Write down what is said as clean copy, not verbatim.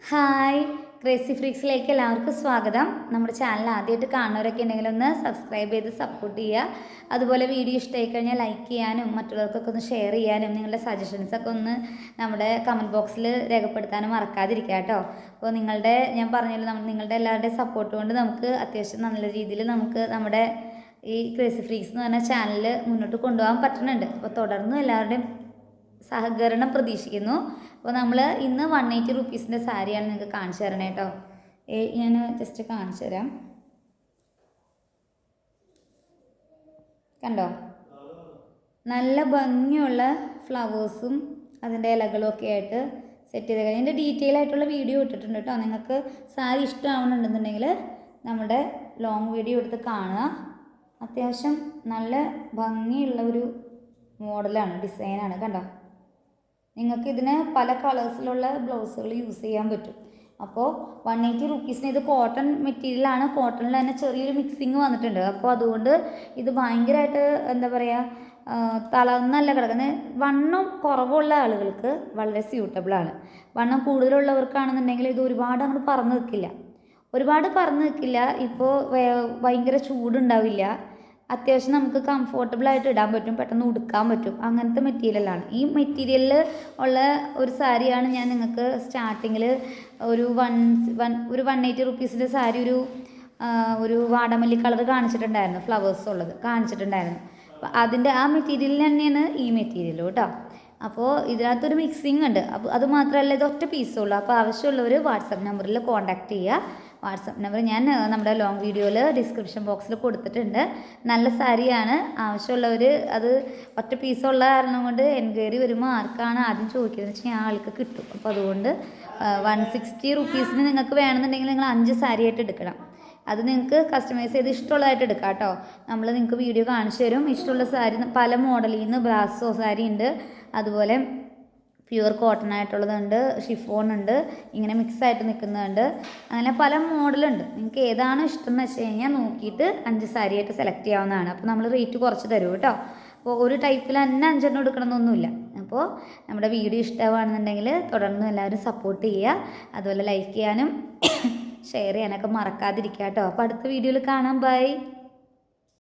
Hi, crazy ഫ്രീക്സിലേക്ക് എല്ലാവർക്കും സ്വാഗതം. നമ്മുടെ ചാനൽ ആദ്യമായിട്ട് കാണുന്നവരൊക്കെ ഉണ്ടെങ്കിൽ ഒന്ന് സബ്സ്ക്രൈബ് ചെയ്ത് സപ്പോർട്ട് ചെയ്യുക. അതുപോലെ വീഡിയോ ഇഷ്ടമായി കഴിഞ്ഞാൽ ലൈക്ക് ചെയ്യാനും മറ്റുള്ളവർക്കൊക്കെ ഒന്ന് ഷെയർ ചെയ്യാനും നിങ്ങളുടെ സജഷൻസൊക്കെ ഒന്ന് നമ്മുടെ കമൻറ്റ് ബോക്സിൽ രേഖപ്പെടുത്താനും മറക്കാതിരിക്കുക കേട്ടോ. അപ്പോൾ ഞാൻ പറഞ്ഞല്ലോ നിങ്ങളുടെ എല്ലാവരുടെയും സപ്പോർട്ട് കൊണ്ട് നമുക്ക് അത്യാവശ്യം നല്ല രീതിയിൽ നമുക്ക് നമ്മുടെ ഈ ക്രേസി ഫ്രീക്സ് എന്ന് പറഞ്ഞ ചാനൽ മുന്നോട്ട് കൊണ്ടുപോകാൻ പറ്റുന്നുണ്ട്. അപ്പോൾ തുടർന്നും എല്ലാവരുടെയും സഹകരണം പ്രതീക്ഷിക്കുന്നു. അപ്പോൾ നമ്മൾ ഇന്ന് 180 റുപ്പീസിൻ്റെ സാരിയാണ് നിങ്ങൾക്ക് കാണിച്ചു തരണേ കേട്ടോ. ഞാൻ ജസ്റ്റ് കാണിച്ചു തരാം. കണ്ടോ, നല്ല ഭംഗിയുള്ള ഫ്ലവേഴ്സും അതിൻ്റെ ഇലകളും ഒക്കെ ആയിട്ട് സെറ്റ് ചെയ്ത് കഴിഞ്ഞാൽ ഇതിൻ്റെ ഡീറ്റെയിൽ ആയിട്ടുള്ള വീഡിയോ ഇട്ടിട്ടുണ്ട് കേട്ടോ. നിങ്ങൾക്ക് സാരി ഇഷ്ടമാവണമെന്നുണ്ടെങ്കിൽ നമ്മുടെ ലോങ് വീഡിയോ എടുത്ത് കാണുക. അത്യാവശ്യം നല്ല ഭംഗിയുള്ള ഒരു മോഡലാണ്, ഡിസൈനാണ്. കണ്ടോ, നിങ്ങൾക്ക് ഇതിന് പല കളേഴ്സിലുള്ള ബ്ലൗസുകൾ യൂസ് ചെയ്യാൻ പറ്റും. അപ്പോൾ 180 റുപ്പീസിന് ഇത് കോട്ടൺ മെറ്റീരിയലാണ്. കോട്ടണിൽ തന്നെ ചെറിയൊരു മിക്സിങ് വന്നിട്ടുണ്ട്. അപ്പോൾ അതുകൊണ്ട് ഇത് ഭയങ്കരമായിട്ട് എന്താ പറയുക, തളർന്നല്ല കിടക്കുന്നത്. വണ്ണം കുറവുള്ള ആളുകൾക്ക് വളരെ സ്യൂട്ടബിളാണ്. വണ്ണം കൂടുതലുള്ളവർക്കാണെന്നുണ്ടെങ്കിൽ ഇത് ഒരുപാട് അങ്ങോട്ട് പറന്ന് നിൽക്കില്ല. ഇപ്പോൾ ഭയങ്കര ചൂടുണ്ടാവില്ല. അത്യാവശ്യം നമുക്ക് കംഫോർട്ടബിളായിട്ട് ഇടാൻ പറ്റും, പെട്ടെന്ന് ഉടുക്കാൻ പറ്റും. അങ്ങനത്തെ മെറ്റീരിയലാണ്. ഈ മെറ്റീരിയലിൽ ഉള്ള ഒരു സാരിയാണ് ഞാൻ നിങ്ങൾക്ക് സ്റ്റാർട്ടിങ്ങിൽ ഒരു 180 റുപ്പീസിൻ്റെ സാരി ഒരു വാടാമല്ലി കളർ കാണിച്ചിട്ടുണ്ടായിരുന്നു, ഫ്ലവേഴ്സ് ഉള്ളത് കാണിച്ചിട്ടുണ്ടായിരുന്നു. അപ്പോൾ അതിൻ്റെ ആ മെറ്റീരിയൽ തന്നെയാണ് ഈ മെറ്റീരിയൽ കേട്ടോ. അപ്പോൾ ഇതിനകത്തൊരു മിക്സിങ് ഉണ്ട്. അപ്പോൾ അത് മാത്രമല്ല, ഇത് ഒറ്റ പീസുള്ളൂ. അപ്പോൾ ആവശ്യമുള്ളവർ വാട്സപ്പ് നമ്പറിൽ കോൺടാക്റ്റ് ചെയ്യുക. വാട്സപ്പ് നമ്പർ ഞാൻ നമ്മുടെ ലോങ് വീഡിയോയിൽ ഡിസ്ക്രിപ്ഷൻ ബോക്സിൽ കൊടുത്തിട്ടുണ്ട്. നല്ല സാരിയാണ്. ആവശ്യമുള്ളവർ അത് ഒറ്റ പീസുള്ള കാരണം കൊണ്ട് എൻക്വയറി വരുമ്പോൾ ആർക്കാണ് ആദ്യം ചോദിക്കുന്നത് വെച്ചാൽ ആ ആൾക്ക് കിട്ടും. അപ്പോൾ അതുകൊണ്ട് 160 റുപ്പീസിന് നിങ്ങൾക്ക് വേണമെന്നുണ്ടെങ്കിൽ നിങ്ങൾ 5 സാരിയായിട്ട് എടുക്കണം. അത് നിങ്ങൾക്ക് കസ്റ്റമൈസ് ചെയ്ത് ഇഷ്ടമുള്ളതായിട്ട് എടുക്കാം കേട്ടോ. നമ്മൾ നിങ്ങൾക്ക് വീഡിയോ കാണിച്ചു തരും. ഇഷ്ടമുള്ള സാരി പല മോഡലിൽ നിന്ന് ബ്രാസോ സാരി ഉണ്ട്, അതുപോലെ പ്യുവർ കോട്ടൺ ആയിട്ടുള്ളതുണ്ട്, ഷിഫോൺ ഉണ്ട്, ഇങ്ങനെ മിക്സായിട്ട് നിൽക്കുന്നുണ്ട്. അങ്ങനെ പല മോഡലുണ്ട്. നിങ്ങൾക്ക് ഏതാണോ ഇഷ്ടം എന്ന് വെച്ച് കഴിഞ്ഞാൽ നോക്കിയിട്ട് 5 സാരിയായിട്ട് സെലക്ട് ചെയ്യാവുന്നതാണ്. അപ്പോൾ നമ്മൾ റേറ്റ് കുറച്ച് തരും കേട്ടോ. അപ്പോൾ ഒരു ടൈപ്പിൽ തന്നെ 5 എടുക്കണമെന്നൊന്നുമില്ല. അപ്പോൾ നമ്മുടെ വീഡിയോ ഇഷ്ടമാണെന്നുണ്ടെങ്കിൽ തുടർന്ന് എല്ലാവരും സപ്പോർട്ട് ചെയ്യുക. അതുപോലെ ലൈക്ക് ചെയ്യാനും ഷെയർ ചെയ്യാനൊക്കെ മറക്കാതിരിക്കുക കേട്ടോ. അപ്പോൾ അടുത്ത വീഡിയോയിൽ കാണാം. ബൈ.